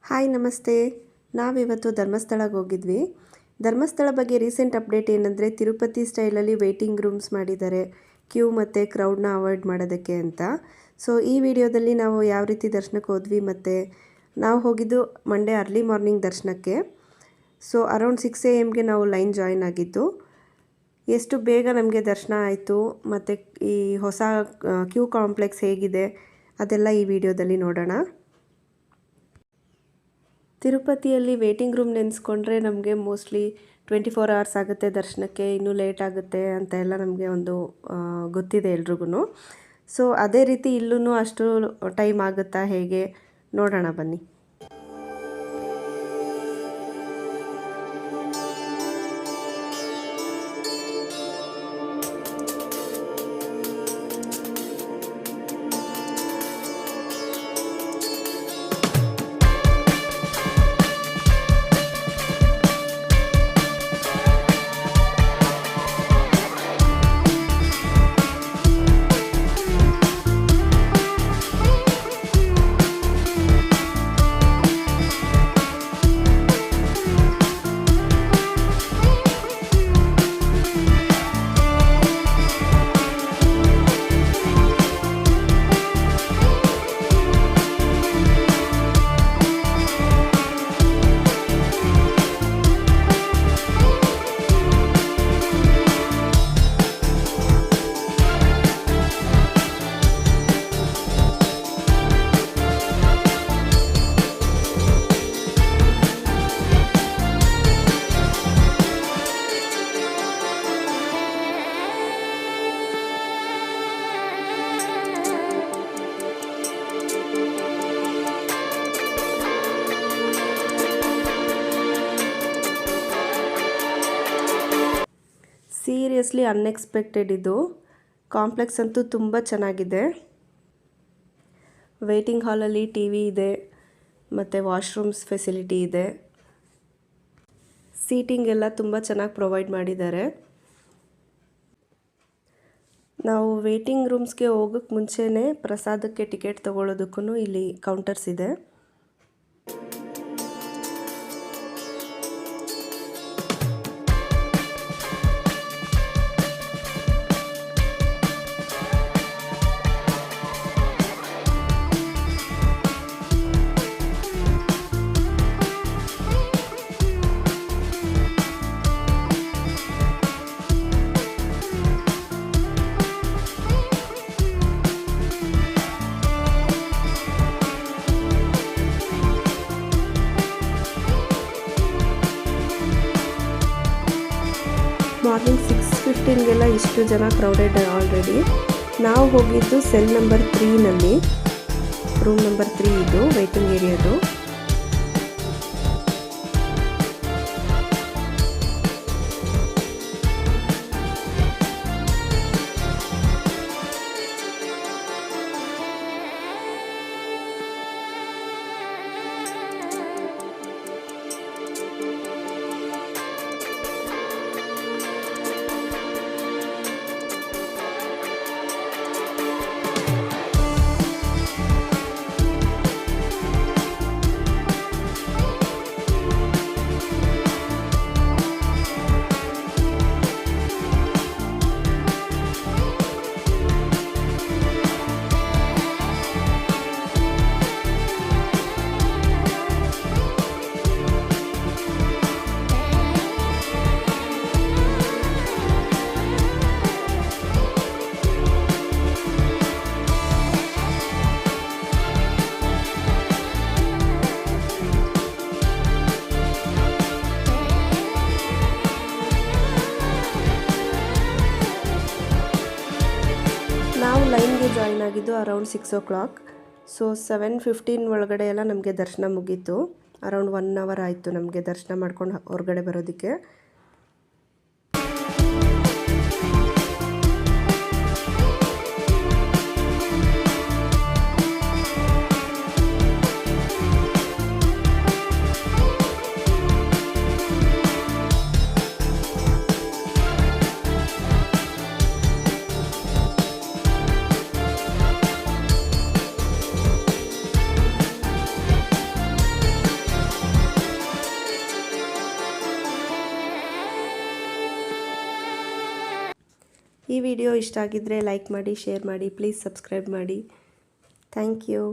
Hi ನಮಸ್ತೆ. ನಾವಿವತ್ತು ಧರ್ಮಸ್ಥಳಕ್ಕೆ ಹೋಗಿದ್ವಿ. ಧರ್ಮಸ್ಥಳ ಬಗ್ಗೆ ರೀಸೆಂಟ್ ಅಪ್ಡೇಟ್ ಏನಂದರೆ ತಿರುಪತಿ ಸ್ಟೈಲಲ್ಲಿ ವೇಟಿಂಗ್ ರೂಮ್ಸ್ ಮಾಡಿದ್ದಾರೆ, ಕ್ಯೂ ಮತ್ತು ಕ್ರೌಡ್ನ ಅವಾಯ್ಡ್ ಮಾಡೋದಕ್ಕೆ ಅಂತ. ಸೊ ಈ ವಿಡಿಯೋದಲ್ಲಿ ನಾವು ಯಾವ ರೀತಿ ದರ್ಶನಕ್ಕೆ ಹೋದ್ವಿ ಮತ್ತು ನಾವು ಹೋಗಿದ್ದು ಮಂಡೇ ಅರ್ಲಿ ಮಾರ್ನಿಂಗ್ ದರ್ಶನಕ್ಕೆ. ಸೊ ಅರೌಂಡ್ 6 AM ನಾವು ಲೈನ್ ಜಾಯಿನ್ ಆಗಿದ್ದು. ಎಷ್ಟು ಬೇಗ ನಮಗೆ ದರ್ಶನ ಆಯಿತು ಮತ್ತು ಈ ಹೊಸ ಕ್ಯೂ ಕಾಂಪ್ಲೆಕ್ಸ್ ಹೇಗಿದೆ ಅದೆಲ್ಲ ಈ ವಿಡಿಯೋದಲ್ಲಿ ನೋಡೋಣ. ತಿರುಪತಿಯಲ್ಲಿ ವೇಟಿಂಗ್ ರೂಮ್ ನೆನೆಸ್ಕೊಂಡ್ರೆ ನಮಗೆ ಮೋಸ್ಟ್ಲಿ 24 hours ಆಗುತ್ತೆ ದರ್ಶನಕ್ಕೆ, ಇನ್ನೂ ಲೇಟ್ ಆಗುತ್ತೆ ಅಂತ ಎಲ್ಲ ನಮಗೆ ಒಂದು ಗೊತ್ತಿದೆ ಎಲ್ರಿಗೂ. ಸೊ ಅದೇ ರೀತಿ ಇಲ್ಲೂ ಅಷ್ಟು ಟೈಮ್ ಆಗುತ್ತಾ ಹೇಗೆ ನೋಡೋಣ ಬನ್ನಿ. ಸೀರಿಯಸ್ಲಿ ಅನ್ಎಕ್ಸ್ಪೆಕ್ಟೆಡ್ ಇದು. ಕಾಂಪ್ಲೆಕ್ಸ್ ಅಂತೂ ತುಂಬ ಚೆನ್ನಾಗಿದೆ. ವೇಟಿಂಗ್ ಹಾಲಲ್ಲಿ TV ಇದೆ ಮತ್ತು ವಾಶ್ರೂಮ್ಸ್ ಫೆಸಿಲಿಟಿ ಇದೆ. ಸೀಟಿಂಗ್ ಎಲ್ಲ ತುಂಬ ಚೆನ್ನಾಗಿ ಪ್ರೊವೈಡ್ ಮಾಡಿದ್ದಾರೆ. ನಾವು ವೇಟಿಂಗ್ ರೂಮ್ಸ್ಗೆ ಹೋಗೋಕ್ಕೆ ಮುಂಚೆನೇ ಪ್ರಸಾದಕ್ಕೆ ಟಿಕೆಟ್ ತೊಗೊಳ್ಳೋದಕ್ಕೂ ಇಲ್ಲಿ ಕೌಂಟರ್ಸ್ ಇದೆ. ಮಾರ್ನಿಂಗ್ 6:15 ಇಷ್ಟು ಜನ ಕ್ರೌಡೆಡ್ ಆಲ್ರೆಡಿ. ನಾವು ಹೋಗಿದ್ದು ಸೆಲ್ ನಂಬರ್ 3ನಲ್ಲಿ, ರೂಮ್ ನಂಬರ್ 3 ಇದು ವೇಟಿಂಗ್ ಏರಿಯಾದು. ನಾವು ಲೈನ್ಗೆ ಜಾಯಿನ್ ಆಗಿದ್ದು ಅರೌಂಡ್ 6 o'clock. ಸೊ 7:15 ಒಳಗಡೆ ಎಲ್ಲ ನಮಗೆ ದರ್ಶನ ಮುಗೀತು. ಅರೌಂಡ್ 1 hour ಆಯಿತು ನಮಗೆ ದರ್ಶನ ಮಾಡ್ಕೊಂಡು ಹೊರಗಡೆ ಬರೋದಕ್ಕೆ. ಈ ವಿಡಿಯೋ ಇಷ್ಟ ಆಗಿದ್ದರೆ ಲೈಕ್ ಮಾಡಿ, ಶೇರ್ ಮಾಡಿ, ಪ್ಲೀಸ್ ಸಬ್ಸ್ಕ್ರೈಬ್ ಮಾಡಿ. Thank you.